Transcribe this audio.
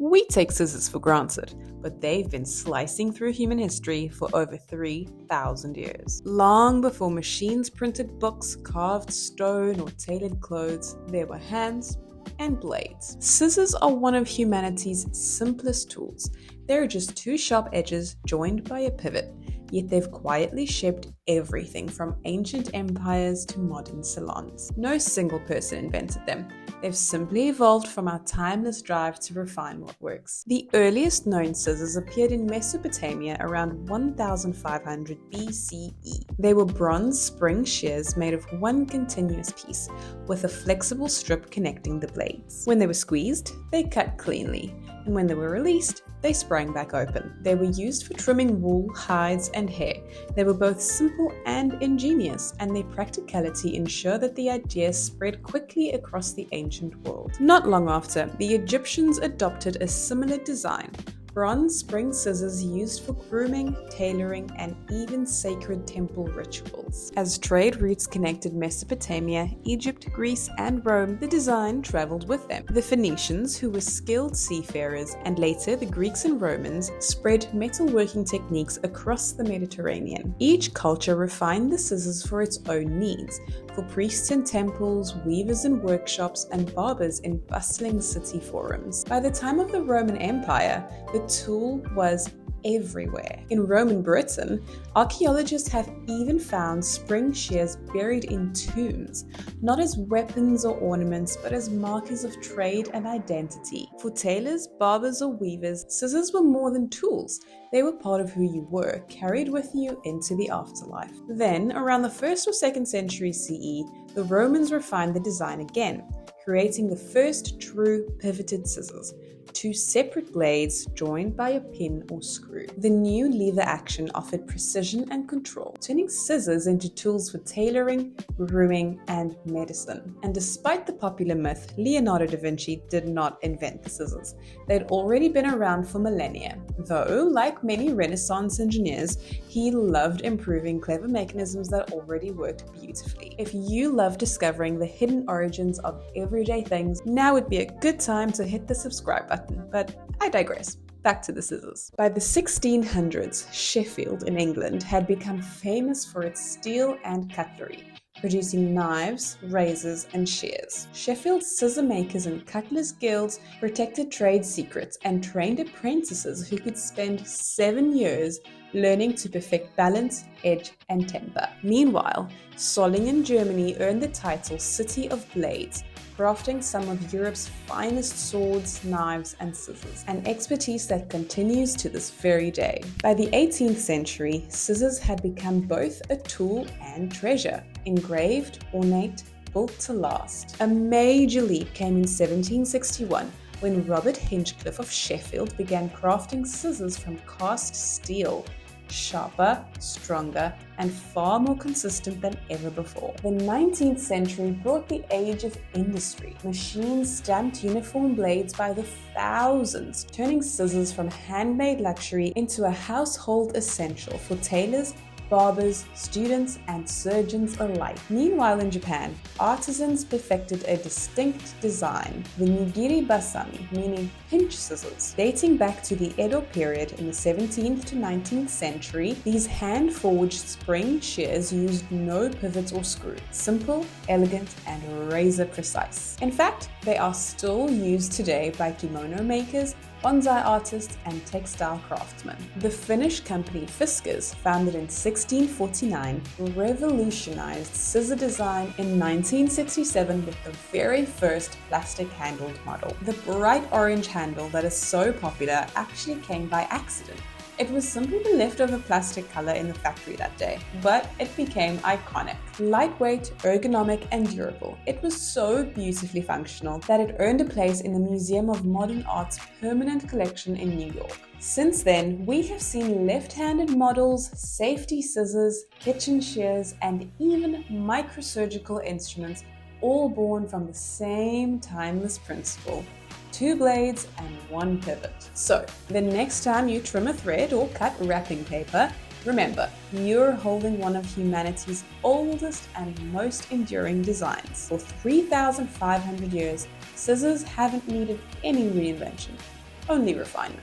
We take scissors for granted, but they've been slicing through human history for over 3,000 years. Long before machines printed books, carved stone, or tailored clothes, there were hands and blades. Scissors are one of humanity's simplest tools. They're just two sharp edges joined by a pivot, yet they've quietly shaped everything from ancient empires to modern salons. No single person invented them. They've simply evolved from our timeless drive to refine what works. The earliest known scissors appeared in Mesopotamia around 1500 BCE. They were bronze spring shears made of one continuous piece, with a flexible strip connecting the blades. When they were squeezed, they cut cleanly, and when they were released, they sprang back open. They were used for trimming wool, hides, and hair. They were both simple and ingenious, and their practicality ensured that the idea spread quickly across the ancient world. Not long after, the Egyptians adopted a similar design. Bronze spring scissors used for grooming, tailoring, and even sacred temple rituals. As trade routes connected Mesopotamia, Egypt, Greece, and Rome, the design traveled with them. The Phoenicians, who were skilled seafarers, and later the Greeks and Romans, spread metalworking techniques across the Mediterranean. Each culture refined the scissors for its own needs, for priests in temples, weavers in workshops, and barbers in bustling city forums. By the time of the Roman Empire, the tool was everywhere. In Roman Britain, archaeologists have even found spring shears buried in tombs, not as weapons or ornaments, but as markers of trade and identity. For tailors, barbers, or weavers, scissors were more than tools. They were part of who you were, carried with you into the afterlife. Then, around the 1st or 2nd century CE, the Romans refined the design again, creating the first true pivoted scissors. Two separate blades joined by a pin or screw. The new lever action offered precision and control, turning scissors into tools for tailoring, grooming, and medicine. And despite the popular myth, Leonardo da Vinci did not invent the scissors. They'd already been around for millennia. Though, like many Renaissance engineers, he loved improving clever mechanisms that already worked beautifully. If you love discovering the hidden origins of everyday things, now would be a good time to hit the subscribe button. But I digress. Back to the scissors. By the 1600s, Sheffield in England had become famous for its steel and cutlery, producing knives, razors, and shears. Sheffield's scissor makers and cutlers guilds protected trade secrets and trained apprentices who could spend 7 years learning to perfect balance, edge, and temper. Meanwhile, Solingen, Germany earned the title City of Blades, crafting some of Europe's finest swords, knives, and scissors, an expertise that continues to this very day. By the 18th century, scissors had become both a tool and treasure, engraved, ornate, built to last. A major leap came in 1761, when Robert Hinchcliffe of Sheffield began crafting scissors from cast steel, sharper, stronger, and far more consistent than ever before. The 19th century brought the age of industry. Machines stamped uniform blades by the thousands, turning scissors from handmade luxury into a household essential for tailors, barbers, students, and surgeons alike. Meanwhile in Japan, artisans perfected a distinct design, the nigiri basami, meaning pinch scissors. Dating back to the Edo period in the 17th to 19th century, these hand-forged spring shears used no pivots or screw. Simple, elegant, and razor precise. In fact, they are still used today by kimono makers, bonsai artists, and textile craftsmen. The Finnish company Fiskars, founded in 1649, revolutionized scissor design in 1967 with the very first plastic-handled model. The bright orange handle that is so popular actually came by accident. It was simply the leftover plastic color in the factory that day, but it became iconic. Lightweight, ergonomic, and durable, it was so beautifully functional that it earned a place in the Museum of Modern Art's permanent collection in New York. Since then, we have seen left-handed models, safety scissors, kitchen shears, and even microsurgical instruments, all born from the same timeless principle: 2 blades and 1 pivot. So, the next time you trim a thread or cut wrapping paper, remember, you're holding one of humanity's oldest and most enduring designs. For 3,500 years, scissors haven't needed any reinvention. only refinement.